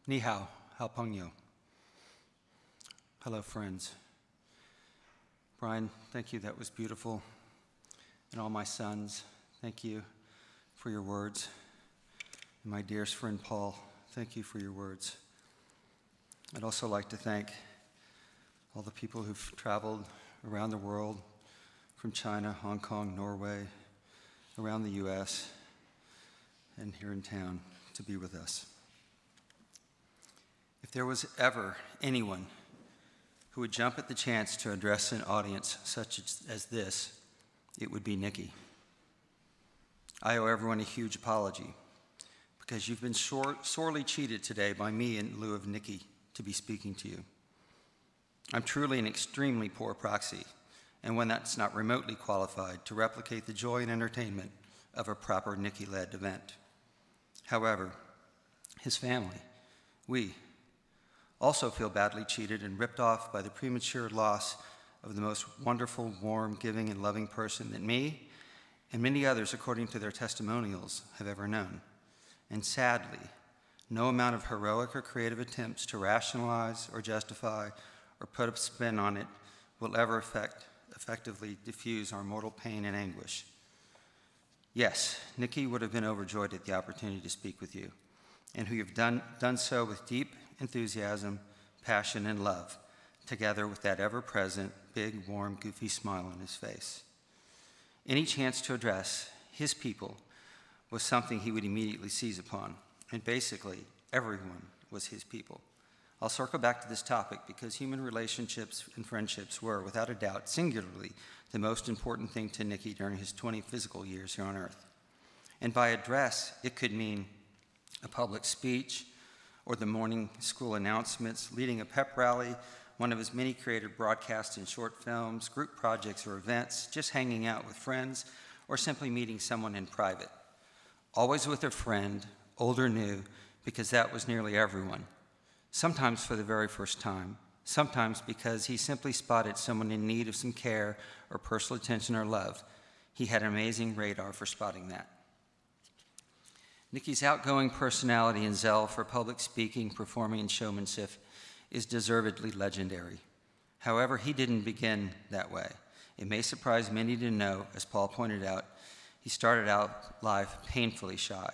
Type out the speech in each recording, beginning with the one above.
Ni hao, hao peng yo. Hello, friends. Brian, thank you, that was beautiful. And all my sons, thank you for your words. And my dearest friend Paul, thank you for your words. I'd also like to thank all the people who've traveled around the world, from China, Hong Kong, Norway, around the US, and here in town to be with us. If there was ever anyone who would jump at the chance to address an audience such as this, it would be Nicky. I owe everyone a huge apology because you've been sorely cheated today by me in lieu of Nicky to be speaking to you. I'm truly an extremely poor proxy, and one that's not remotely qualified to replicate the joy and entertainment of a proper Nicky-led event. However, his family, we, also feel badly cheated and ripped off by the premature loss of the most wonderful, warm, giving, and loving person that me and many others, according to their testimonials, have ever known. And sadly, no amount of heroic or creative attempts to rationalize or justify or put a spin on it will ever effectively diffuse our mortal pain and anguish. Yes, Nicky would have been overjoyed at the opportunity to speak with you, and who you've done so with deep enthusiasm, passion, and love, together with that ever-present, big, warm, goofy smile on his face. Any chance to address his people was something he would immediately seize upon, and basically, everyone was his people. I'll circle back to this topic because human relationships and friendships were, without a doubt, singularly, the most important thing to Nicky during his 20 physical years here on Earth. And by address, it could mean a public speech, or the morning school announcements, leading a pep rally, one of his many creative broadcasts and short films, group projects or events, just hanging out with friends, or simply meeting someone in private. Always with a friend, old or new, because that was nearly everyone. Sometimes for the very first time, sometimes because he simply spotted someone in need of some care or personal attention or love. He had an amazing radar for spotting that. Nicky's outgoing personality and zeal for public speaking, performing, and showmanship is deservedly legendary. However, he didn't begin that way. It may surprise many to know, as Paul pointed out, he started out life painfully shy.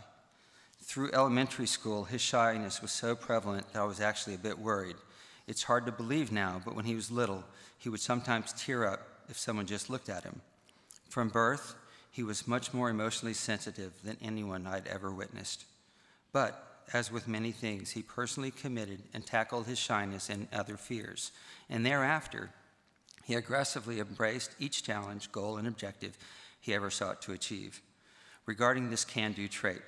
Through elementary school, his shyness was so prevalent that I was actually a bit worried. It's hard to believe now, but when he was little, he would sometimes tear up if someone just looked at him. From birth, he was much more emotionally sensitive than anyone I'd ever witnessed. But, as with many things, he personally committed and tackled his shyness and other fears. And thereafter, he aggressively embraced each challenge, goal, and objective he ever sought to achieve. Regarding this can-do trait,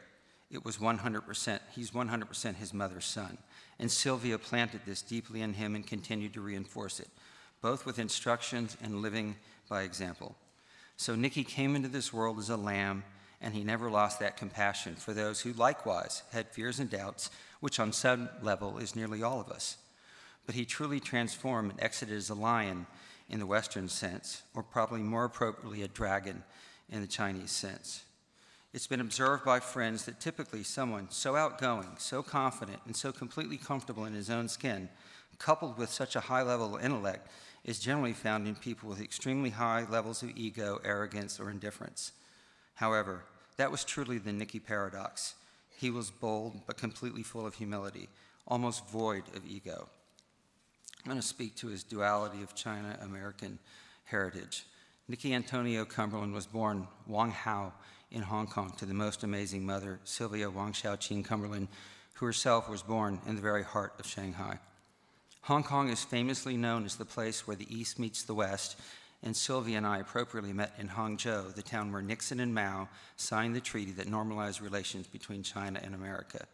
it was 100%, he's 100% his mother's son. And Sylvia planted this deeply in him and continued to reinforce it, both with instructions and living by example. So Nicky came into this world as a lamb, and he never lost that compassion for those who likewise had fears and doubts, which on some level is nearly all of us. But he truly transformed and exited as a lion in the Western sense, or probably more appropriately a dragon in the Chinese sense. It's been observed by friends that typically someone so outgoing, so confident, and so completely comfortable in his own skin, coupled with such a high level of intellect, is generally found in people with extremely high levels of ego, arrogance, or indifference. However, that was truly the Nicky paradox. He was bold, but completely full of humility, almost void of ego. I'm going to speak to his duality of China-American heritage. Nicky Antonio Cumberland was born Wang Hao in Hong Kong to the most amazing mother, Sylvia Wang Xiaoqing Cumberland, who herself was born in the very heart of Shanghai. Hong Kong is famously known as the place where the East meets the West, and Sylvia and I appropriately met in Hangzhou, the town where Nixon and Mao signed the treaty that normalized relations between China and America.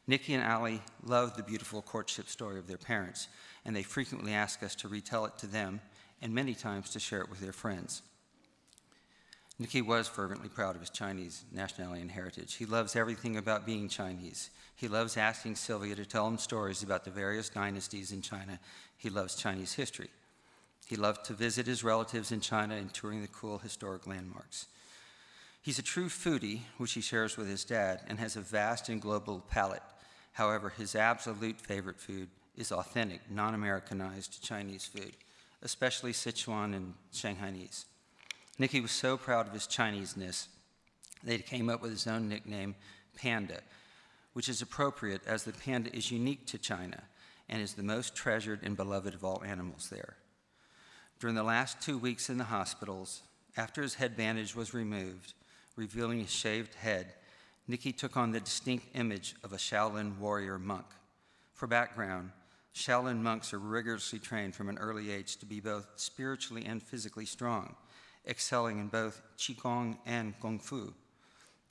Nicky and Allie loved the beautiful courtship story of their parents, and they frequently ask us to retell it to them, and many times to share it with their friends. Nicky was fervently proud of his Chinese nationality and heritage. He loves everything about being Chinese. He loves asking Sylvia to tell him stories about the various dynasties in China. He loves Chinese history. He loved to visit his relatives in China and touring the cool historic landmarks. He's a true foodie, which he shares with his dad, and has a vast and global palate. However, his absolute favorite food is authentic, non-Americanized Chinese food, especially Sichuan and Shanghainese. Nicky was so proud of his Chinese-ness that he came up with his own nickname, Panda, which is appropriate as the panda is unique to China and is the most treasured and beloved of all animals there. During the last 2 weeks in the hospitals, after his head bandage was removed, revealing his shaved head, Nicky took on the distinct image of a Shaolin warrior monk. For background, Shaolin monks are rigorously trained from an early age to be both spiritually and physically strong, excelling in both Qigong and Kung Fu.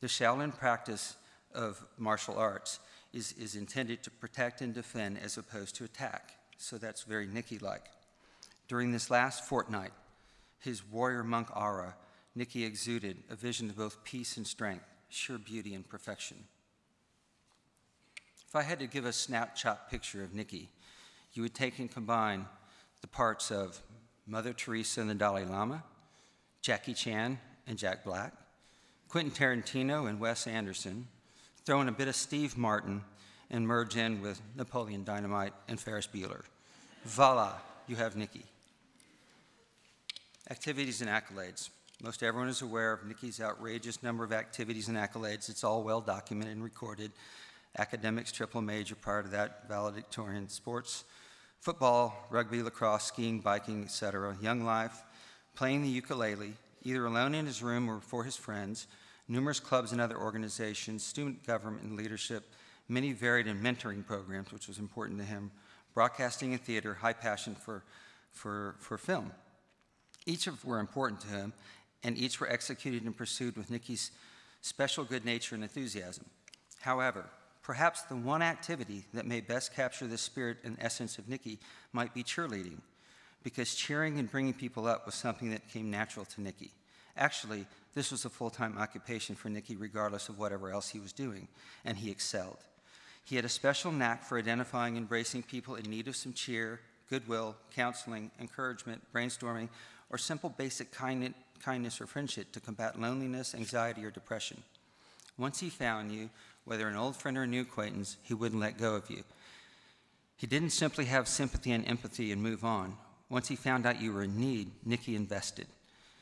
The Shaolin practice of martial arts is intended to protect and defend as opposed to attack, so that's very Nicky-like. During this last fortnight, his warrior monk aura, Nicky exuded a vision of both peace and strength, sheer beauty and perfection. If I had to give a snapshot picture of Nicky, you would take and combine the parts of Mother Teresa and the Dalai Lama, Jackie Chan and Jack Black, Quentin Tarantino and Wes Anderson, throw in a bit of Steve Martin, and merge in with Napoleon Dynamite and Ferris Bueller. Voila, you have Nicky. Activities and accolades. Most everyone is aware of Nicky's outrageous number of activities and accolades. It's all well documented and recorded. Academics, triple major, prior to that, valedictorian, sports, football, rugby, lacrosse, skiing, biking, etc. Young life, playing the ukulele, either alone in his room or for his friends, numerous clubs and other organizations, student government and leadership, many varied and mentoring programs, which was important to him, broadcasting and theater, high passion for film. Each were important to him, and each were executed and pursued with Nicky's special good nature and enthusiasm. However, perhaps the one activity that may best capture the spirit and essence of Nicky might be cheerleading, because cheering and bringing people up was something that came natural to Nicky. Actually, this was a full-time occupation for Nicky regardless of whatever else he was doing, and he excelled. He had a special knack for identifying and embracing people in need of some cheer, goodwill, counseling, encouragement, brainstorming, or simple basic kindness or friendship to combat loneliness, anxiety, or depression. Once he found you, whether an old friend or a new acquaintance, he wouldn't let go of you. He didn't simply have sympathy and empathy and move on. Once he found out you were in need, Nicky invested.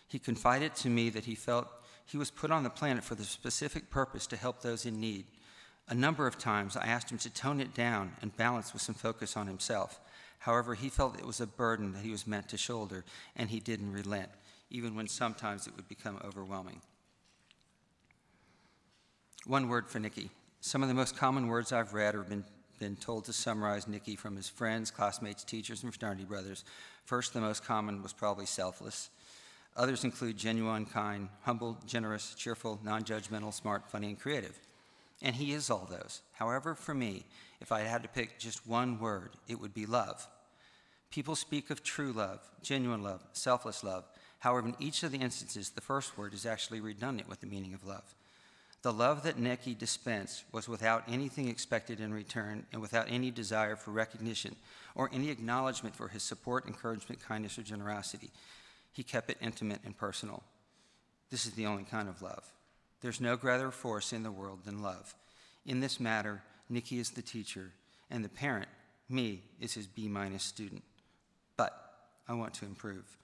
He confided to me that he felt he was put on the planet for the specific purpose to help those in need. A number of times I asked him to tone it down and balance with some focus on himself. However, he felt it was a burden that he was meant to shoulder, and he didn't relent, even when sometimes it would become overwhelming. One word for Nicky. Some of the most common words I've read or been told to summarize Nicky from his friends, classmates, teachers, and fraternity brothers. First, the most common was probably selfless. Others include genuine, kind, humble, generous, cheerful, non-judgmental, smart, funny, and creative. And he is all those. However, for me, if I had to pick just one word, it would be love. People speak of true love, genuine love, selfless love. However, in each of the instances, the first word is actually redundant with the meaning of love. The love that Nicky dispensed was without anything expected in return and without any desire for recognition or any acknowledgement for his support, encouragement, kindness, or generosity. He kept it intimate and personal. This is the only kind of love. There's no greater force in the world than love. In this matter, Nicky is the teacher, and the parent, me, is his B- student. But I want to improve.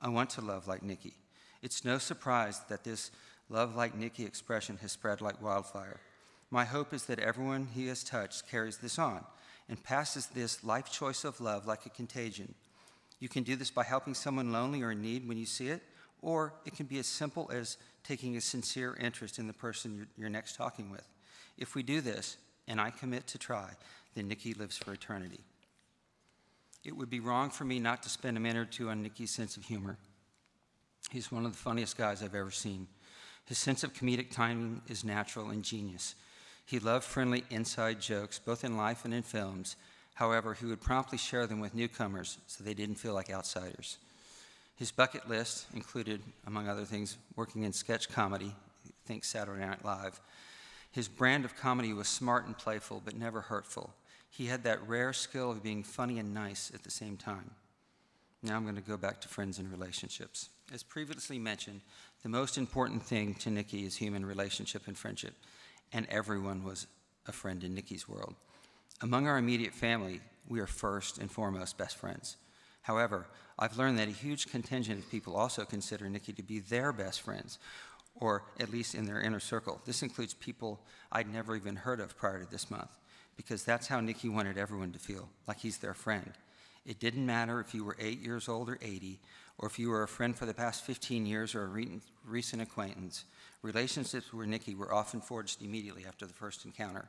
I want to love like Nicky. It's no surprise that this love like Nicky expression has spread like wildfire. My hope is that everyone he has touched carries this on and passes this life choice of love like a contagion. You can do this by helping someone lonely or in need when you see it, or it can be as simple as taking a sincere interest in the person you're next talking with. If we do this, and I commit to try, then Nicky lives for eternity. It would be wrong for me not to spend a minute or two on Nicky's sense of humor. He's one of the funniest guys I've ever seen. His sense of comedic timing is natural and genius. He loved friendly inside jokes, both in life and in films. However, he would promptly share them with newcomers so they didn't feel like outsiders. His bucket list included, among other things, working in sketch comedy, think Saturday Night Live. His brand of comedy was smart and playful, but never hurtful. He had that rare skill of being funny and nice at the same time. Now I'm going to go back to friends and relationships. As previously mentioned, the most important thing to Nicky is human relationship and friendship, and everyone was a friend in Nicky's world. Among our immediate family, we are first and foremost best friends. However, I've learned that a huge contingent of people also consider Nicky to be their best friends, or at least in their inner circle. This includes people I'd never even heard of prior to this month, because that's how Nicky wanted everyone to feel, like he's their friend. It didn't matter if you were 8 years old or 80, or if you were a friend for the past 15 years or a recent acquaintance. Relationships with Nicky were often forged immediately after the first encounter.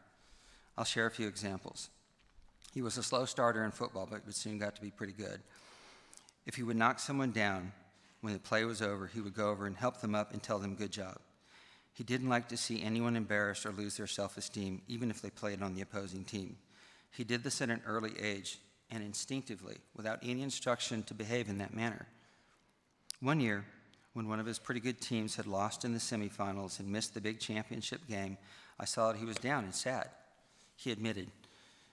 I'll share a few examples. He was a slow starter in football, but soon got to be pretty good. If he would knock someone down when the play was over, he would go over and help them up and tell them good job. He didn't like to see anyone embarrassed or lose their self-esteem, even if they played on the opposing team. He did this at an early age and instinctively, without any instruction to behave in that manner. One year, when one of his pretty good teams had lost in the semifinals and missed the big championship game, I saw that he was down and sad. He admitted,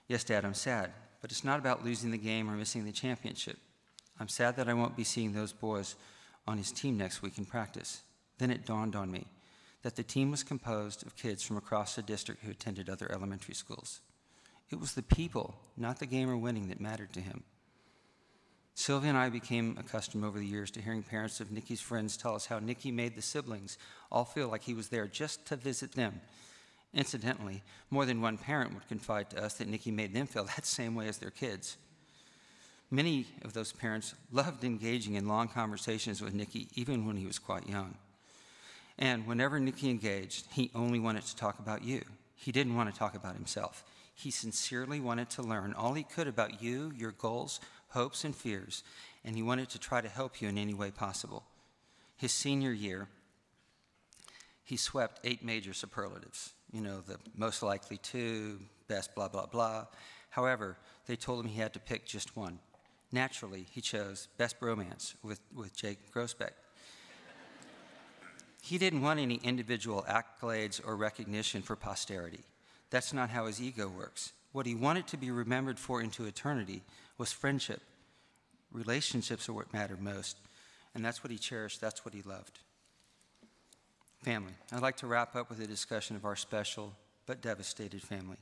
"Yes, Dad, I'm sad, but it's not about losing the game or missing the championship. I'm sad that I won't be seeing those boys on his team next week in practice." Then it dawned on me that the team was composed of kids from across the district who attended other elementary schools. It was the people, not the game or winning, that mattered to him. Sylvia and I became accustomed over the years to hearing parents of Nicky's friends tell us how Nicky made the siblings all feel like he was there just to visit them. Incidentally, more than one parent would confide to us that Nicky made them feel that same way as their kids. Many of those parents loved engaging in long conversations with Nicky, even when he was quite young. And whenever Nicky engaged, he only wanted to talk about you. He didn't want to talk about himself. He sincerely wanted to learn all he could about you, your goals, hopes, and fears, and he wanted to try to help you in any way possible. His senior year, he swept 8 major superlatives. You know, the most likely to, best blah, blah, blah. However, they told him he had to pick just one. Naturally, he chose best bromance with Jake Grossbeck. He didn't want any individual accolades or recognition for posterity. That's not how his ego works. What he wanted to be remembered for into eternity was friendship. Relationships are what mattered most, and that's what he cherished, that's what he loved. Family. I'd like to wrap up with a discussion of our special but devastated family.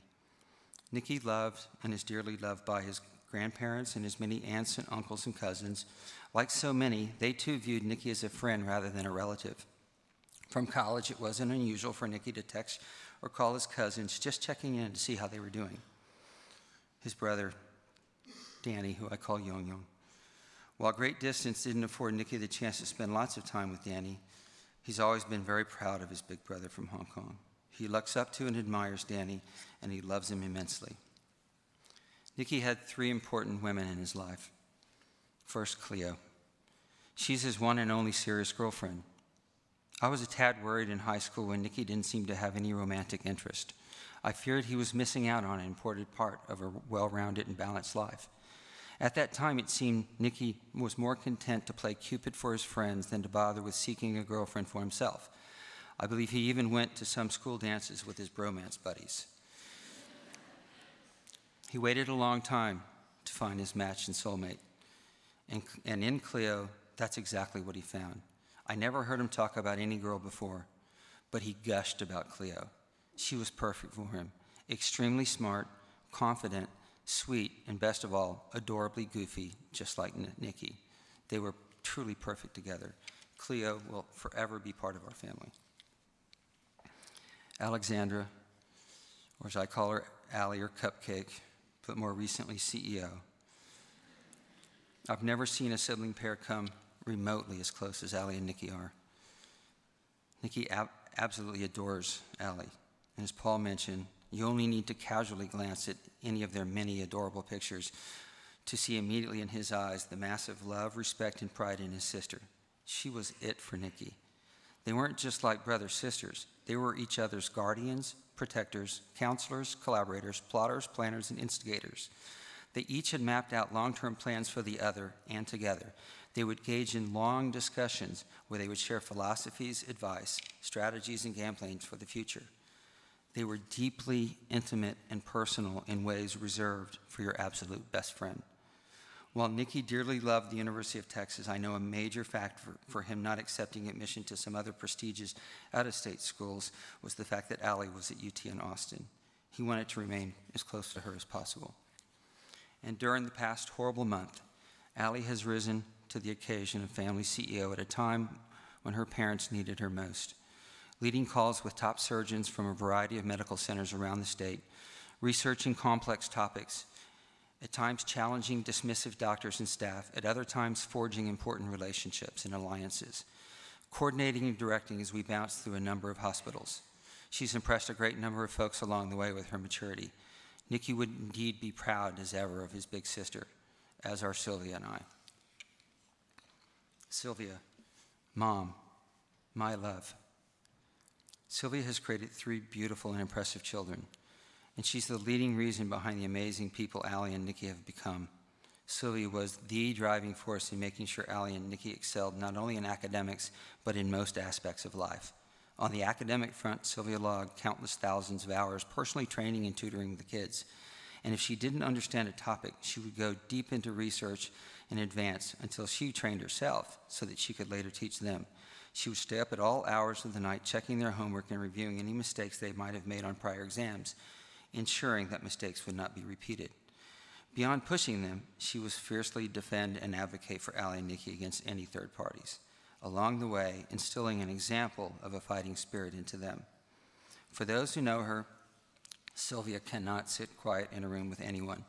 Nicky loved and is dearly loved by his grandparents and his many aunts and uncles and cousins. Like so many, they too viewed Nicky as a friend rather than a relative. From college, it wasn't unusual for Nicky to text or call his cousins, just checking in to see how they were doing. His brother, Danny, who I call Yong Yong. While great distance didn't afford Nicky the chance to spend lots of time with Danny, he's always been very proud of his big brother from Hong Kong. He looks up to and admires Danny, and he loves him immensely. Nicky had 3 important women in his life. First, Cleo. She's his one and only serious girlfriend. I was a tad worried in high school when Nicky didn't seem to have any romantic interest. I feared he was missing out on an important part of a well-rounded and balanced life. At that time, it seemed Nicky was more content to play Cupid for his friends than to bother with seeking a girlfriend for himself. I believe he even went to some school dances with his bromance buddies. He waited a long time to find his match and soulmate. And in Cleo, that's exactly what he found. I never heard him talk about any girl before, but he gushed about Cleo. She was perfect for him. Extremely smart, confident, sweet, and best of all, adorably goofy, just like Nicky. They were truly perfect together. Cleo will forever be part of our family. Alexandra, or as I call her, Allie or Cupcake, but more recently CEO. I've never seen a sibling pair come remotely as close as Allie and Nicky are. Nicky absolutely adores Allie. And as Paul mentioned, you only need to casually glance at any of their many adorable pictures to see immediately in his eyes the massive love, respect, and pride in his sister. She was it for Nicky. They weren't just like brother-sisters. They were each other's guardians, protectors, counselors, collaborators, plotters, planners, and instigators. They each had mapped out long-term plans for the other and together. They would engage in long discussions where they would share philosophies, advice, strategies, and game plans for the future. They were deeply intimate and personal in ways reserved for your absolute best friend. While Nicky dearly loved the University of Texas, I know a major factor for him not accepting admission to some other prestigious out-of-state schools was the fact that Allie was at UT in Austin. He wanted to remain as close to her as possible. And during the past horrible month, Allie has risen to the occasion of family CEO at a time when her parents needed her most, leading calls with top surgeons from a variety of medical centers around the state, researching complex topics, at times challenging dismissive doctors and staff, at other times forging important relationships and alliances, coordinating and directing as we bounce through a number of hospitals. She's impressed a great number of folks along the way with her maturity. Nicky would indeed be proud as ever of his big sister, as are Sylvia and I. Sylvia, Mom, my love. Sylvia has created 3 beautiful and impressive children, and she's the leading reason behind the amazing people Allie and Nicky have become. Sylvia was the driving force in making sure Allie and Nicky excelled not only in academics, but in most aspects of life. On the academic front, Sylvia logged countless thousands of hours personally training and tutoring the kids. And if she didn't understand a topic, she would go deep into research in advance until she trained herself so that she could later teach them. She would stay up at all hours of the night checking their homework and reviewing any mistakes they might have made on prior exams, ensuring that mistakes would not be repeated. Beyond pushing them, she was fiercely defend and advocate for Allie and Nicky against any third parties, along the way instilling an example of a fighting spirit into them. For those who know her, Sylvia cannot sit quiet in a room with anyone.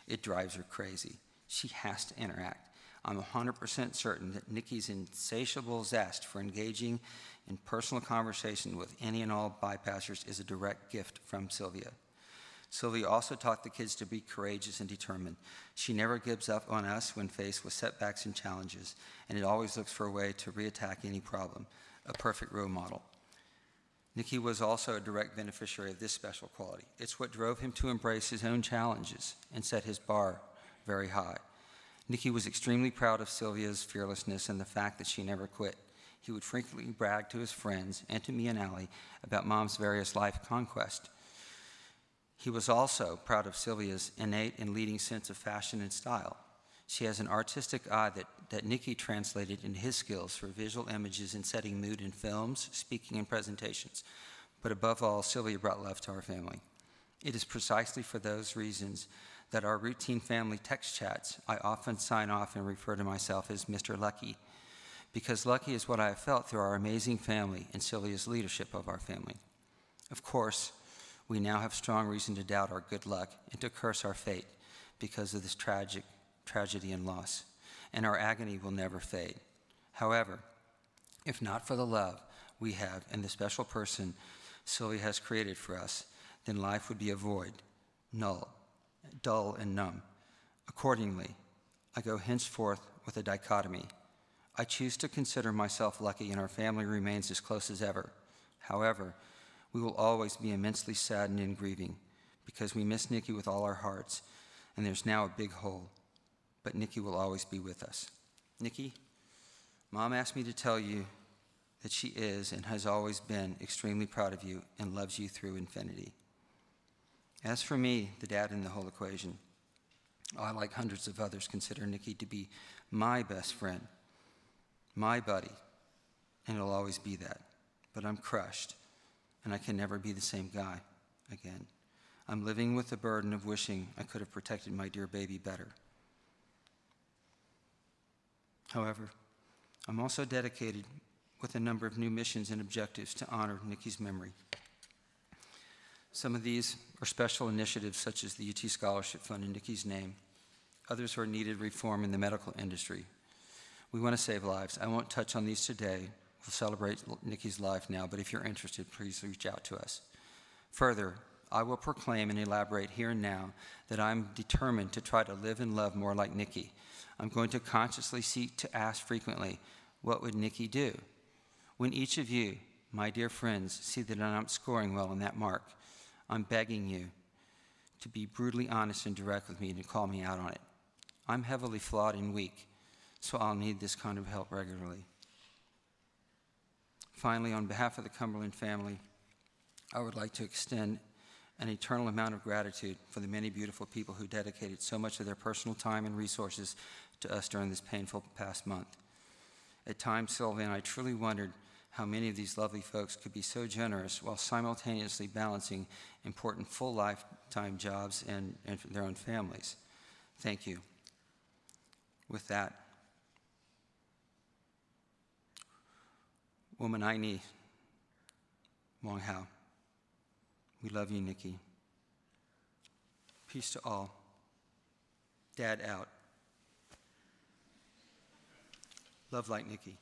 It drives her crazy. She has to interact. I'm 100% certain that Nicky's insatiable zest for engaging in personal conversation with any and all bypassers is a direct gift from Sylvia. Sylvia also taught the kids to be courageous and determined. She never gives up on us when faced with setbacks and challenges, and it always looks for a way to reattack any problem, a perfect role model. Nicky was also a direct beneficiary of this special quality. It's what drove him to embrace his own challenges and set his bar very high. Nicky was extremely proud of Sylvia's fearlessness and the fact that she never quit. He would frequently brag to his friends and to me and Allie about Mom's various life conquests. He was also proud of Sylvia's innate and leading sense of fashion and style. She has an artistic eye that Nicky translated into his skills for visual images and setting mood in films, speaking, and presentations. But above all, Sylvia brought love to our family. It is precisely for those reasons that our routine family text chats, I often sign off and refer to myself as Mr. Lucky, because lucky is what I have felt through our amazing family and Sylvia's leadership of our family. Of course, we now have strong reason to doubt our good luck and to curse our fate because of this tragedy and loss, and our agony will never fade. However, if not for the love we have and the special person Sylvia has created for us, then life would be a void, null, dull and numb. Accordingly, I go henceforth with a dichotomy. I choose to consider myself lucky and our family remains as close as ever. However, we will always be immensely saddened and grieving because we miss Nicky with all our hearts, and there's now a big hole, but Nicky will always be with us. Nicky, Mom asked me to tell you that she is and has always been extremely proud of you and loves you through infinity. As for me, the dad in the whole equation, I, like hundreds of others, consider Nicky to be my best friend, my buddy, and it'll always be that. But I'm crushed, and I can never be the same guy again. I'm living with the burden of wishing I could have protected my dear baby better. However, I'm also dedicated with a number of new missions and objectives to honor Nicky's memory. Some of these are special initiatives such as the UT Scholarship Fund in Nicky's name. Others are needed reform in the medical industry. We want to save lives. I won't touch on these today. We'll celebrate Nicky's life now, but if you're interested, please reach out to us. Further, I will proclaim and elaborate here and now that I'm determined to try to live and love more like Nicky. I'm going to consciously seek to ask frequently, what would Nicky do? When each of you, my dear friends, see that I'm not scoring well on that mark, I'm begging you to be brutally honest and direct with me and to call me out on it. I'm heavily flawed and weak, so I'll need this kind of help regularly. Finally, on behalf of the Cumberland family, I would like to extend an eternal amount of gratitude for the many beautiful people who dedicated so much of their personal time and resources to us during this painful past month. At times, Sylvia and I truly wondered how many of these lovely folks could be so generous while simultaneously balancing important full lifetime jobs and their own families. Thank you. With that, Woman Aini Wong Hao, we love you, Nicky. Peace to all. Dad out. Love like Nicky.